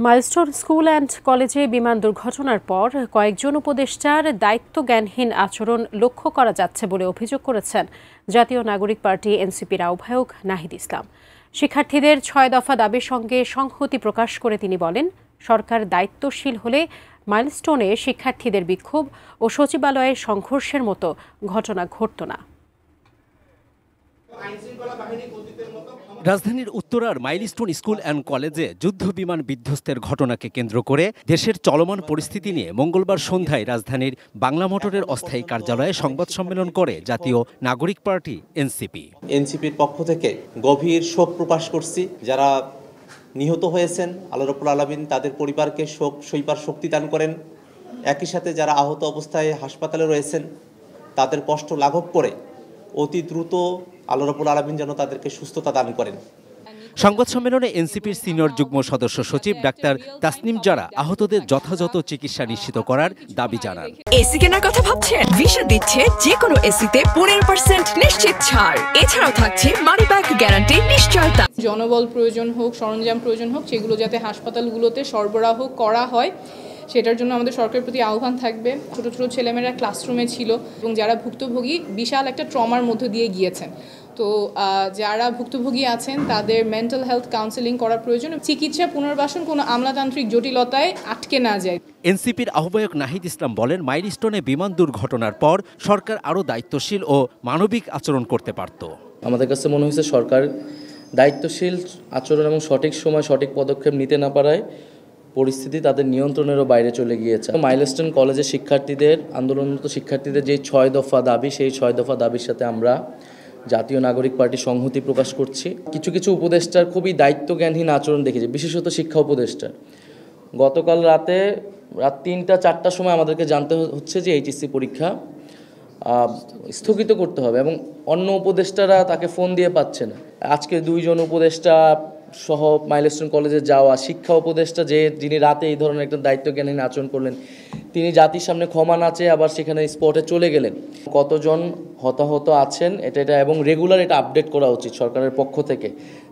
Milestone school and কলেজে বিমান দুর্ঘটনার পর কয়েকজন উপদেষ্টার দায়িত্বজ্ঞানহীন আচরণ লক্ষ্য করা যাচ্ছে বলে অভিযোগ করেছেন জাতীয় নাগরিক পার্টি এনসিপির আহ্বায়ক নাহিদ ইসলাম। শিক্ষার্থীদের ৬ দফা দাবির সঙ্গে সংহতি প্রকাশ করে তিনি বলেন, সরকার দায়িত্বশীল হলে মাইলস্টোনে শিক্ষার্থীদের বিক্ষোভ ও সচিবালয়ে সংঘর্ষের মতো ঘটনা ঘটত না। রাজধানীর উত্তরার মাইলস্টোন স্কুল অ্যান্ড কলেজে যুদ্ধ বিমান বিধ্বস্তের ঘটনাকে কেন্দ্র করে দেশের চলমান পরিস্থিতি নিয়ে মঙ্গলবার সন্ধ্যায় রাজধানীর বাংলা মোটরের অস্থায়ী কার্যালয়ে সংবাদ সম্মেলন করে জাতীয় নাগরিক পার্টি এনসিপির পক্ষ থেকে গভীর শোক প্রকাশ করছি। যারা নিহত হয়েছেন, আল্লাহ রাব্বুল আলামিন তাদের পরিবারকে শোক সইবার শক্তি দান করেন। একই সাথে যারা আহত অবস্থায় হাসপাতালে রয়েছেন তাদের কষ্ট লাঘব করে অতি দ্রুত আল্লাহ রাব্বুল আলামিন যেন তাদেরকে সুস্থতা দান করেন। সংবাদ সম্মেলনে এনসিপির সিনিয়র যুগ্ম সদস্য সচিব ডাক্তার তাসনিম জারা আহতদের যথাযথ চিকিৎসা নিশ্চিত করার দাবি জানান। এসি কেনার কথা ভাবছেন? ভিশা দিচ্ছে যে কোনো এসিতে 15% নিশ্চিত ছাড়। এছাড়াও থাকছে মানি ব্যাক গ্যারান্টি নিশ্চয়তা। জনবল প্রয়োজন হোক, সরঞ্জাম প্রয়োজন হোক, সেগুলো যাতে হাসপাতালগুলোতে সরবরাহ করা হয় সেটার জন্য আমাদের সরকারের প্রতি আহ্বান থাকবে। ছোট ছোট ছেলেমেয়েরা ক্লাসরুমে ছিল এবং যারা ভুক্তভোগী বিশাল একটা ট্রমার মধ্য দিয়ে গিয়েছেন। তো যারা ভুক্তভোগী আছেন তাদের মেন্টাল হেলথ কাউন্সেলিং করা প্রয়োজন। চিকিৎসা পুনর্বাসন কোনো আমলাতান্ত্রিক জটিলতায় আটকে না যায়। এনসিপির আহ্বায়ক নাহিদ ইসলাম বলেন, মাইলস্টোনে বিমান দুর্ঘটনার পর সরকার আরও দায়িত্বশীল ও মানবিক আচরণ করতে পারত। আমাদের কাছে মনে হয়েছে সরকার দায়িত্বশীল আচরণ এবং সঠিক সময় সঠিক পদক্ষেপ নিতে না পারায় পরিস্থিতি তাদের নিয়ন্ত্রণেরও বাইরে চলে গিয়েছে। মাইলস্টোন কলেজের শিক্ষার্থীদের, আন্দোলনরত শিক্ষার্থীদের যে ৬ দফা দাবি, সেই 6 দফা দাবির সাথে আমরা জাতীয় নাগরিক পার্টি সংহতি প্রকাশ করছি। কিছু কিছু উপদেষ্টার খুবই দায়িত্বজ্ঞানহীন আচরণ দেখেছি, বিশেষত শিক্ষা উপদেষ্টার। গতকাল রাত ৩টা-৪টার সময় আমাদেরকে জানতে হচ্ছে যে এইচএসসি পরীক্ষা স্থগিত করতে হবে এবং অন্য উপদেষ্টারা তাকে ফোন দিয়ে পাচ্ছে না। আজকে 2 জন উপদেষ্টা সহ মাইলস্টোন কলেজে যাওয়া শিক্ষা উপদেষ্টা যিনি রাতে এই ধরনের একটা দায়িত্বজ্ঞানহীন আচরণ করলেন, তিনি জাতির সামনে ক্ষমা না চেয়ে আবার সেখানে স্পটে চলে গেলেন। কতজন হতাহত আছেন এটা এবং রেগুলার এটা আপডেট করা উচিত সরকারের পক্ষ থেকে,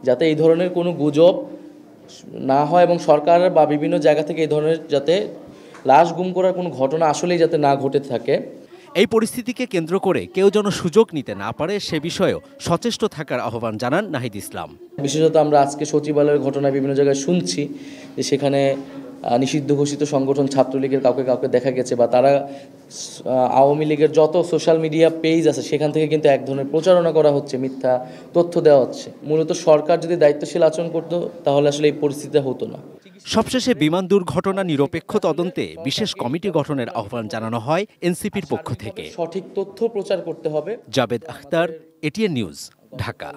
যাতে এই ধরনের কোনো গুজব না হয় এবং সরকার বা বিভিন্ন জায়গা থেকে এই ধরনের যাতে লাশ গুম করার কোনো ঘটনা আসলেই যাতে না ঘটে থাকে। এই পরিস্থিতিকে কেন্দ্র করে কেউ যেন সুযোগ নিতে না পারে সে বিষয়েও সচেষ্ট থাকার আহ্বান জানান নাহিদ ইসলাম। বিশেষত আমরা আজকে সচিবালয়ের ঘটনায় বিভিন্ন জায়গায় শুনছি যে সেখানে নিষিদ্ধ ঘোষিত সংগঠন ছাত্রলীগের কাউকে দেখা গেছে বা তারা আওয়ামী লীগের যত সোশ্যাল মিডিয়া পেজ আছে সেখান থেকে কিন্তু এক ধরনের প্রচারণা করা হচ্ছে, মিথ্যা তথ্য দেওয়া হচ্ছে। মূলত সরকার যদি দায়িত্বশীল আচরণ করতো তাহলে আসলে এই পরিস্থিতি হতো না। সবশেষে বিমান দুর্ঘটনা নিরপেক্ষ তদন্তে বিশেষ কমিটি গঠনের আহ্বান জানানো হয় এনসিপির পক্ষ থেকে। সঠিক তথ্য প্রচার করতে হবে। Javed Akhtar, ATN news, Dhaka.